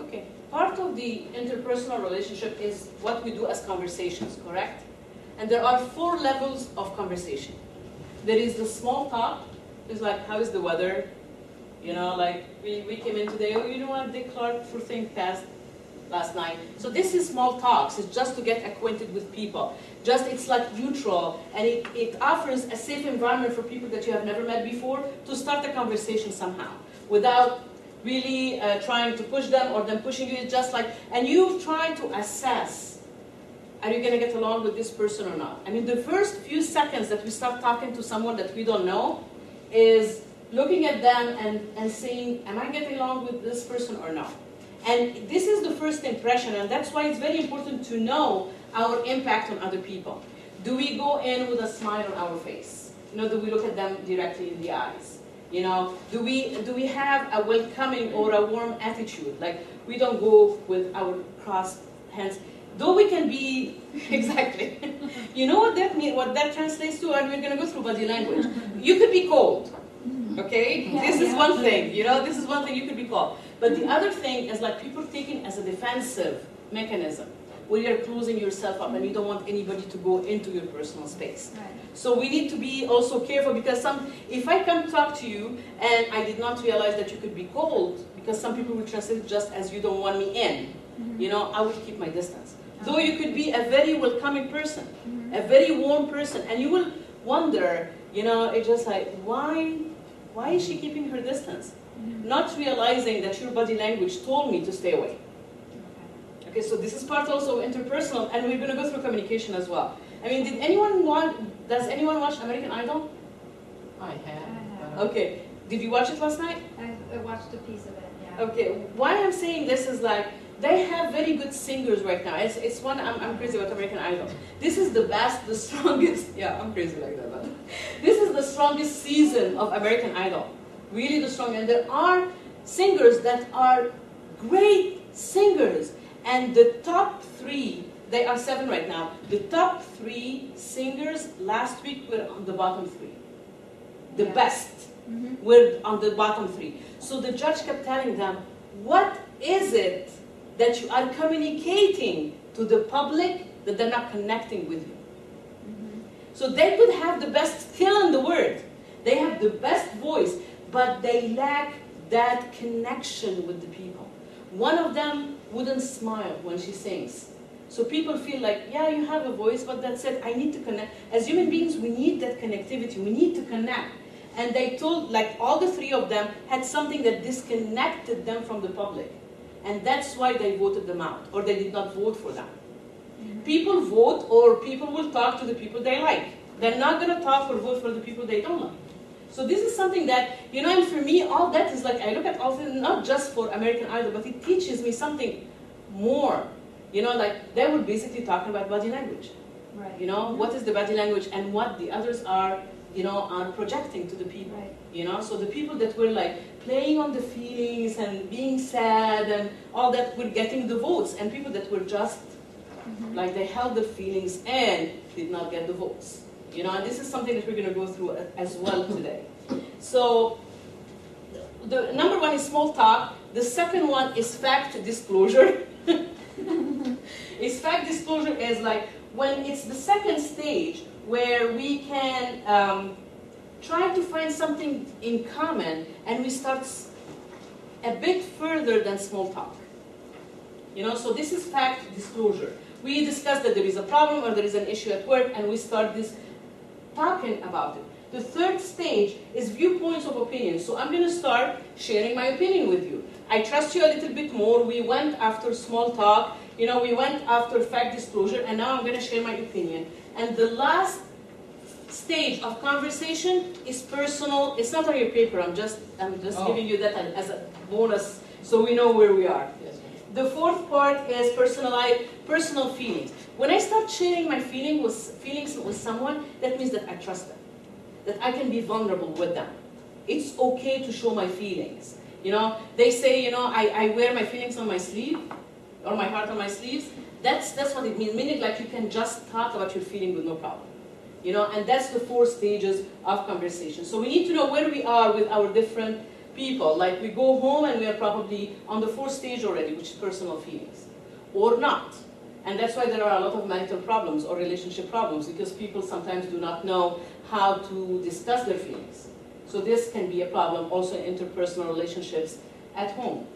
Okay. Part of the interpersonal relationship is what we do as conversations, correct? And there are 4 levels of conversation. There is the small talk. It's like, how is the weather? You know, like, we came in today, oh, you know what, Dick Clark for thing passed last night. So this is small talks. It's just to get acquainted with people. Just, it's like neutral, and it offers a safe environment for people that you have never met before to start a conversation somehow, without really trying to push them or them pushing you. It's just like, and you try to assess, are you going to get along with this person or not? I mean, the first few seconds that we start talking to someone that we don't know is looking at them and saying, am I getting along with this person or not? And this is the first impression, and that's why it's very important to know our impact on other people. Do we go in with a smile on our face? You know, do we look at them directly in the eyes? You know, do we have a welcoming or a warm attitude? Like, we don't go with our crossed hands. Though we can be, exactly. You know what that means, what that translates to? And we're going to go through body language. You could be cold, okay? Yeah, this is one thing, you know, this is one thing you could be cold. But the other thing is like people taking as a defensive mechanism, where you're closing yourself up and you don't want anybody to go into your personal space. Right. So we need to be also careful, because if I come talk to you and I did not realize that you could be cold, because some people will translate just as you don't want me in, you know, I will keep my distance. Though you could be a very welcoming person, a very warm person, and you will wonder, you know, it's just like, why is she keeping her distance? Not realizing that your body language told me to stay away. Okay, so this is part also of interpersonal, and we're going to go through communication as well. I mean, does anyone watch American Idol? I have. Okay, did you watch it last night? I watched a piece of it, yeah. Okay, why I'm saying this is like, they have very good singers right now. It's one, I'm crazy about American Idol. This is the best, the strongest, yeah, I'm crazy like that, but this is the strongest season of American Idol. Really the strongest, and there are singers that are great singers, and the top 3, they are 7 right now, the top 3 singers last week were on the bottom 3. The best were on the bottom 3. So the judge kept telling them, what is it that you are communicating to the public that they're not connecting with you? So they could have the best skill in the world, they have the best voice, but they lack that connection with the people. One of them wouldn't smile when she sings. So people feel like, yeah, you have a voice, but that's it, I need to connect. As human beings, we need that connectivity, we need to connect. And they told, like, all the 3 of them had something that disconnected them from the public. And that's why they voted them out, or they did not vote for them. People vote, or people will talk to the people they like. They're not going to talk or vote for the people they don't like. So this is something that, you know, and for me, all that is like, I look at all this, not just for American Idol, but it teaches me something more. You know, like, they were basically talking about body language. Right. You know, what is the body language and what the others are, you know, are projecting to the people. Right. You know, so the people that were like playing on the feelings and being sad and all that were getting the votes, and people that were just like, they held the feelings and did not get the votes. You know, and this is something that we're going to go through as well today. So the number 1 is small talk. The second one is fact disclosure. Fact disclosure is like when it's the second stage where we can try to find something in common, and we start a bit further than small talk. You know, so this is fact disclosure. We discuss that there is a problem or there is an issue at work, and we start talking about it. The third stage is viewpoints of opinion. So I'm going to start sharing my opinion with you. I trust you a little bit more. We went after small talk. You know, we went after fact disclosure, and now I'm going to share my opinion. And the last stage of conversation is personal. It's not on your paper. I'm just giving you that as a bonus, so we know where we are. Yes. The fourth part is personal feelings. When I start sharing my feelings with someone, that means that I trust them, that I can be vulnerable with them. It's okay to show my feelings. You know, they say, you know, I wear my feelings on my sleeve, or my heart on my sleeves. That's what it means. Meaning, like, you can just talk about your feeling with no problem. You know, and that's the 4 stages of conversation. So we need to know where we are with our different people, like we go home and we are probably on the fourth stage already, which is personal feelings, or not. And that's why there are a lot of marital problems or relationship problems, because people sometimes do not know how to discuss their feelings. So this can be a problem also in interpersonal relationships at home.